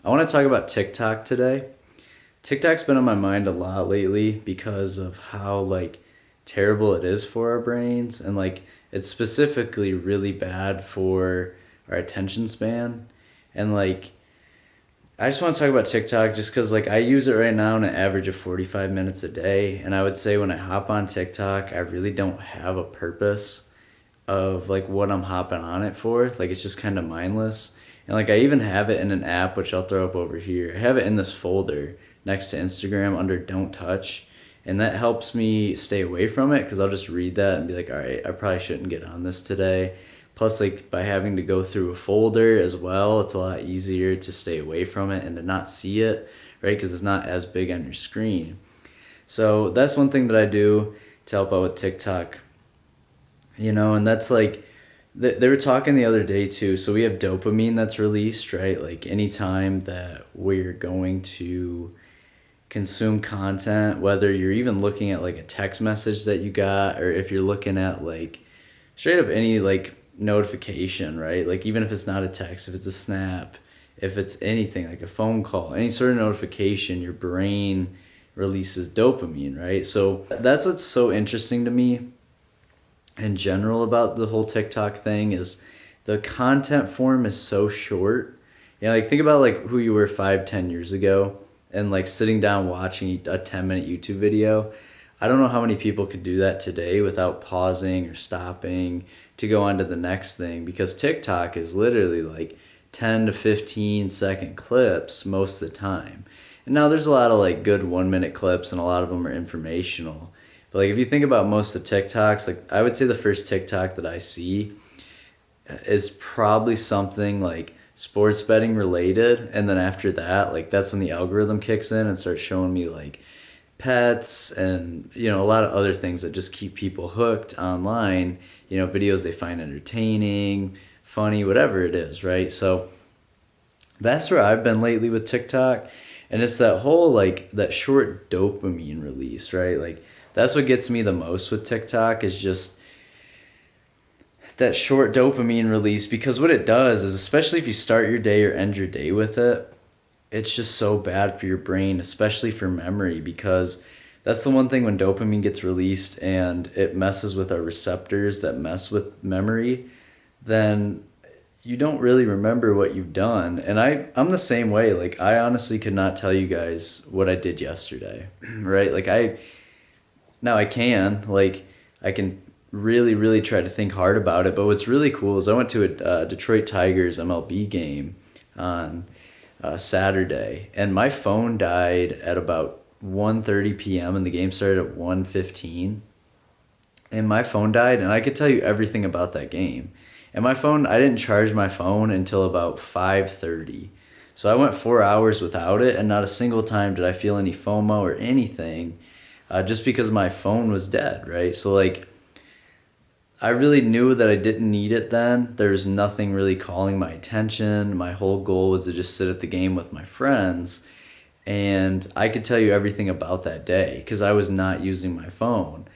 I want to talk about TikTok today. TikTok's been on my mind a lot lately because of how terrible it is for our brains, and it's specifically really bad for our attention span. And I just want to talk about TikTok just cuz I use it right now on an average of 45 minutes a day, and I would say when I hop on TikTok, I really don't have a purpose of what I'm hopping on it for. It's just kind of mindless. And I even have it in an app which I'll throw up over here. I have it in this folder next to Instagram under don't touch. And that helps me stay away from it because I'll just read that and be like, all right, I probably shouldn't get on this today. Plus, by having to go through a folder as well, it's a lot easier to stay away from it and to not see it, right? Because it's not as big on your screen. So that's one thing that I do to help out with TikTok. And that's they were talking the other day too. So we have dopamine that's released, right? Anytime that we're going to consume content, whether you're even looking at a text message that you got, or if you're looking at straight up any notification, right? Even if it's not a text, if it's a snap, if it's anything like a phone call, any sort of notification, your brain releases dopamine, right? So that's what's so interesting to me in general about the whole TikTok thing is the content form is so short. Think about who you were 5, 10 years ago, and sitting down watching a 10-minute YouTube video. I don't know how many people could do that today without pausing or stopping to go on to the next thing, because TikTok is literally 10 to 15 second clips most of the time. And now there's a lot of good 1 minute clips, and a lot of them are informational. But if you think about most of the TikToks, I would say the first TikTok that I see is probably something sports betting related, and then after that, that's when the algorithm kicks in and starts showing me pets and a lot of other things that just keep people hooked online. Videos they find entertaining, funny, whatever it is, right? So that's where I've been lately with TikTok, and it's that whole that short dopamine release, right? That's what gets me the most with TikTok is just that short dopamine release, because what it does is, especially if you start your day or end your day with it, it's just so bad for your brain, especially for memory, because that's the one thing when dopamine gets released and it messes with our receptors that mess with memory, then you don't really remember what you've done. And I'm the same way. I honestly could not tell you guys what I did yesterday, right? Now I can, I can really, really try to think hard about it. But what's really cool is I went to a Detroit Tigers MLB game on Saturday, and my phone died at about 1:30 p.m. and the game started at 1:15. And my phone died, and I could tell you everything about that game. And my phone, I didn't charge my phone until about 5:30. So I went 4 hours without it, and not a single time did I feel any FOMO or anything, just because my phone was dead, right? So I really knew that I didn't need it then. There was nothing really calling my attention. My whole goal was to just sit at the game with my friends, and I could tell you everything about that day because I was not using my phone.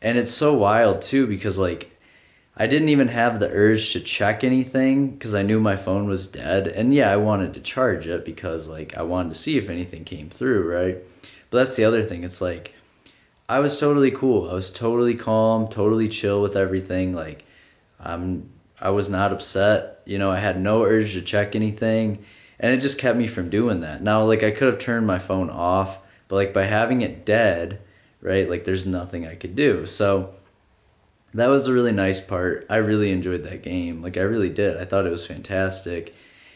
And it's so wild too because I didn't even have the urge to check anything because I knew my phone was dead. And yeah, I wanted to charge it because I wanted to see if anything came through, right? But that's the other thing. It's I was totally cool. I was totally calm, totally chill with everything. I was not upset. I had no urge to check anything, and it just kept me from doing that. Now, I could have turned my phone off, but by having it dead, right? There's nothing I could do. So that was the really nice part. I really enjoyed that game. I really did. I thought it was fantastic.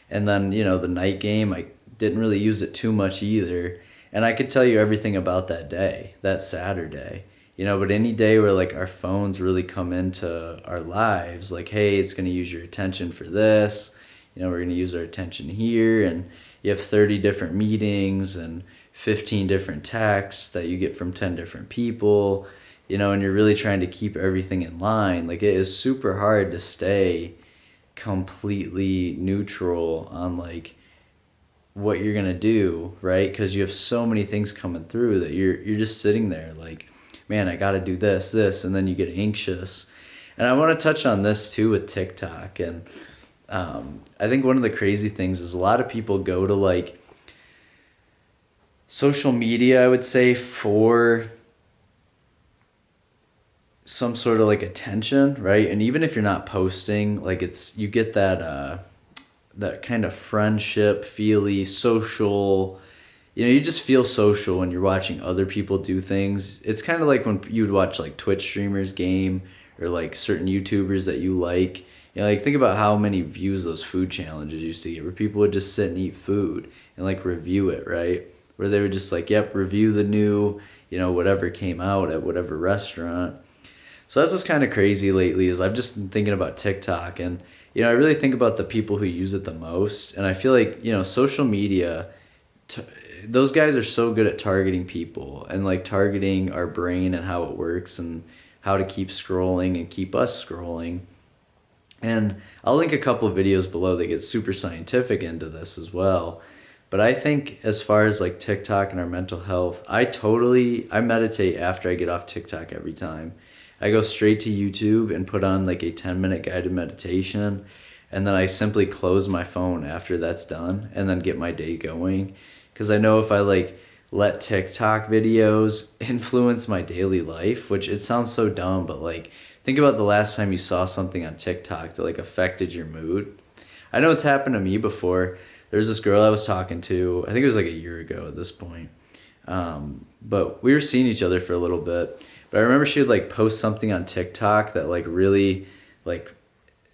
And then, the night game, I didn't really use it too much either. And I could tell you everything about that day, that Saturday. But any day where our phones really come into our lives, hey, it's going to use your attention for this. We're going to use our attention here. And you have 30 different meetings and 15 different texts that you get from 10 different people, and you're really trying to keep everything in line. It is super hard to stay completely neutral on what you're gonna do, right? Because you have so many things coming through that you're just sitting there man, I gotta do this, and then you get anxious. And I want to touch on this too with TikTok, and I think one of the crazy things is a lot of people go to like social media, I would say, for some sort of like attention, right? And even if you're not posting, like it's you get that kind of friendship, feely, social, you just feel social when you're watching other people do things. It's kind of like when you would watch like Twitch streamers game or like certain YouTubers that you like. Like think about how many views those food challenges used to get, where people would just sit and eat food and like review it, right? Where they would just like, yep, review the new, whatever came out at whatever restaurant. So that's what's kind of crazy lately is I've just been thinking about TikTok, and I really think about the people who use it the most, and I feel like social media, t- those guys are so good at targeting people and like targeting our brain and how it works and how to keep scrolling and keep us scrolling. And I'll link a couple of videos below that get super scientific into this as well. But I think as far as like TikTok and our mental health, I meditate after I get off TikTok every time. I go straight to YouTube and put on like a 10-minute guided meditation, and then I simply close my phone after that's done and then get my day going. Cuz I know if I like let TikTok videos influence my daily life, which it sounds so dumb, but like think about the last time you saw something on TikTok that like affected your mood. I know it's happened to me before. There's this girl I was talking to, I think it was like a year ago at this point. But we were seeing each other for a little bit. But I remember she would like post something on TikTok that like really like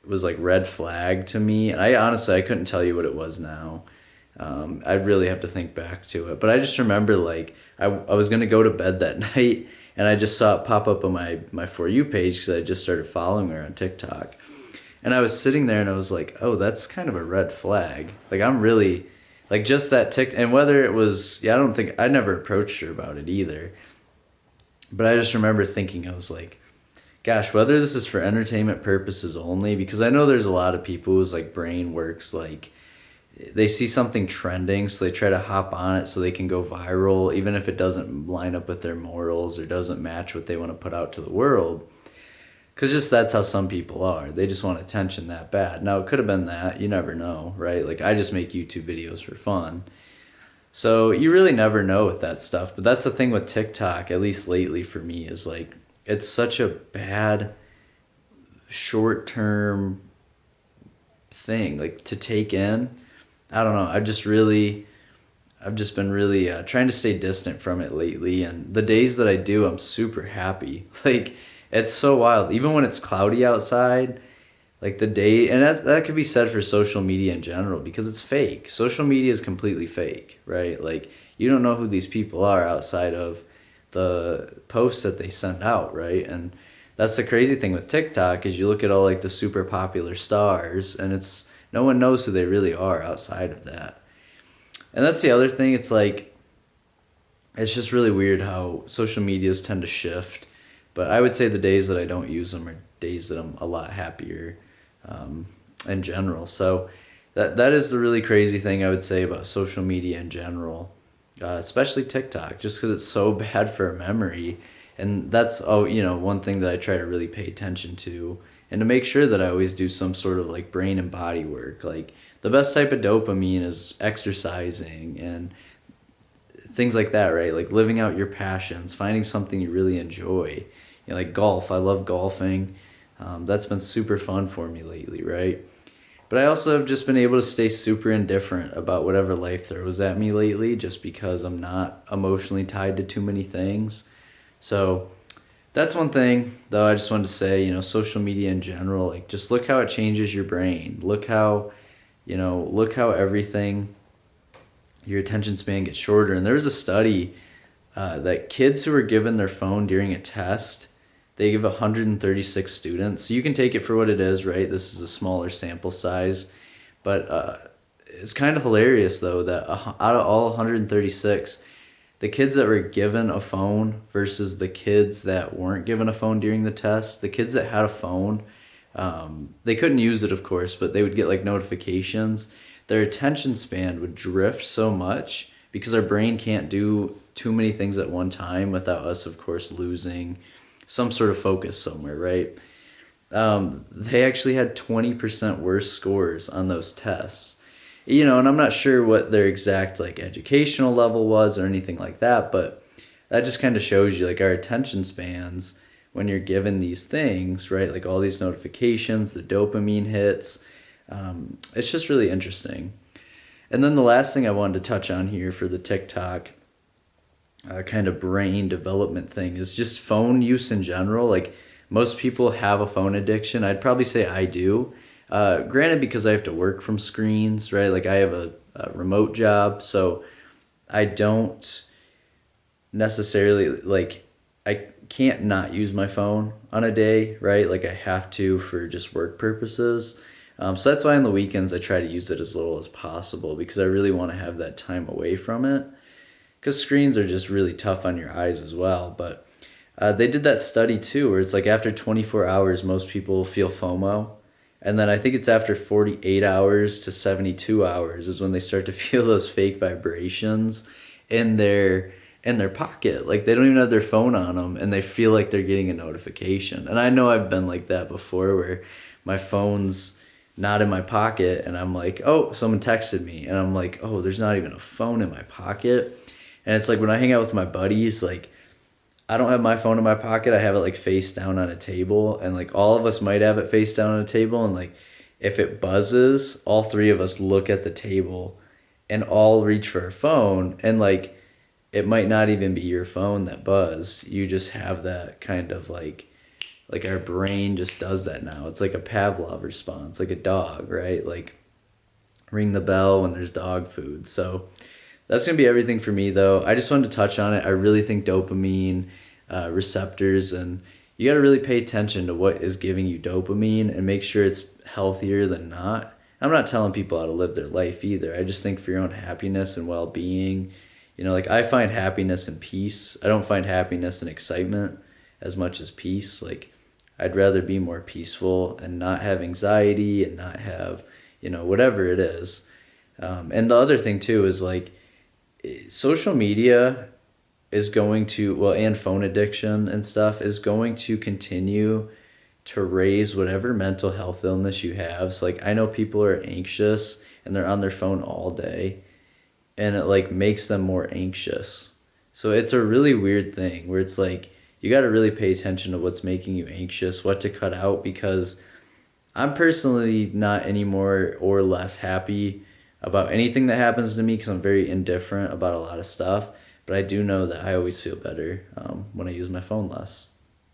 was like red flag to me. And I honestly I couldn't tell you what it was now. I'd really have to think back to it. But I just remember like I was gonna go to bed that night and I just saw it pop up on my For You page because I just started following her on TikTok. And I was sitting there and I was like, oh, that's kind of a red flag. Like I'm really like just that tick, and whether it was, I don't think I never approached her about it either. But I just remember thinking, I was like, gosh, whether this is for entertainment purposes only, because I know there's a lot of people whose like brain works like they see something trending, so they try to hop on it so they can go viral, even if it doesn't line up with their morals or doesn't match what they want to put out to the world. Because just that's how some people are. They just want attention that bad. Now, it could have been that. You never know, right? Like, I just make YouTube videos for fun. So you really never know with that stuff. But that's the thing with TikTok, at least lately for me, is like, it's such a bad short term thing, like to take in. I don't know. I've just been really trying to stay distant from it lately. And the days that I do, I'm super happy. Like, it's so wild. Even when it's cloudy outside, like the day, and that could be said for social media in general because it's fake. Social media is completely fake, right? Like, you don't know who these people are outside of the posts that they send out, right? And that's the crazy thing with TikTok is you look at all like the super popular stars, and it's no one knows who they really are outside of that. And that's the other thing. It's like it's just really weird how social medias tend to shift. But I would say the days that I don't use them are days that I'm a lot happier, in general. So that is the really crazy thing I would say about social media in general, especially TikTok, just because it's so bad for our memory. And that's one thing that I try to really pay attention to, and to make sure that I always do some sort of like brain and body work. Like the best type of dopamine is exercising and things like that, right? Like living out your passions, finding something you really enjoy. Like golf. I love golfing. That's been super fun for me lately, right? But I also have just been able to stay super indifferent about whatever life throws at me lately, just because I'm not emotionally tied to too many things. So that's one thing, though. I just wanted to say, social media in general, like just look how it changes your brain. Look how everything, your attention span gets shorter. And there was a study that kids who were given their phone during a test, they give 136 students. So you can take it for what it is, right? This is a smaller sample size. But it's kind of hilarious, though, that out of all 136, the kids that were given a phone versus the kids that weren't given a phone during the test, the kids that had a phone, they couldn't use it, of course, but they would get like notifications. Their attention span would drift so much because our brain can't do too many things at one time without us, of course, losing some sort of focus somewhere, right? They actually had 20% worse scores on those tests. You know, and I'm not sure what their exact like educational level was or anything like that, but that just kind of shows you like our attention spans when you're given these things, right? Like all these notifications, the dopamine hits. It's just really interesting. And then the last thing I wanted to touch on here for the TikTok kind of brain development thing is just phone use in general. Like most people have a phone addiction. I'd probably say I do. Granted, because I have to work from screens, right? Like I have a remote job, so I don't necessarily like I can't not use my phone on a day, right? Like I have to for just work purposes. So that's why on the weekends I try to use it as little as possible because I really want to have that time away from it. Because screens are just really tough on your eyes as well. But they did that study too, where it's like after 24 hours, most people feel FOMO. And then I think it's after 48 hours to 72 hours is when they start to feel those fake vibrations in their pocket. Like they don't even have their phone on them and they feel like they're getting a notification. And I know I've been like that before where my phone's not in my pocket and I'm like, "Oh, someone texted me." And I'm like, "Oh, there's not even a phone in my pocket." And it's like when I hang out with my buddies, like I don't have my phone in my pocket. I have it like face down on a table, and like all of us might have it face down on a table. And like if it buzzes, all three of us look at the table and all reach for our phone. And like it might not even be your phone that buzzed. You just have that kind of like our brain just does that now. It's like a Pavlov response, like a dog, right? Like ring the bell when there's dog food. So that's gonna be everything for me, though. I just wanted to touch on it. I really think dopamine receptors, and you got to really pay attention to what is giving you dopamine and make sure it's healthier than not. I'm not telling people how to live their life either. I just think for your own happiness and well being, you know, like I find happiness in peace. I don't find happiness in excitement as much as peace. Like I'd rather be more peaceful and not have anxiety and not have, you know, whatever it is. And the other thing too is like social media is going to, well, and phone addiction and stuff is going to continue to raise whatever mental health illness you have. So like I know people are anxious and they're on their phone all day and it like makes them more anxious. So it's a really weird thing where it's like you got to really pay attention to what's making you anxious, what to cut out, because I'm personally not any more or less happy about anything that happens to me because I'm very indifferent about a lot of stuff. But I do know that I always feel better when I use my phone less.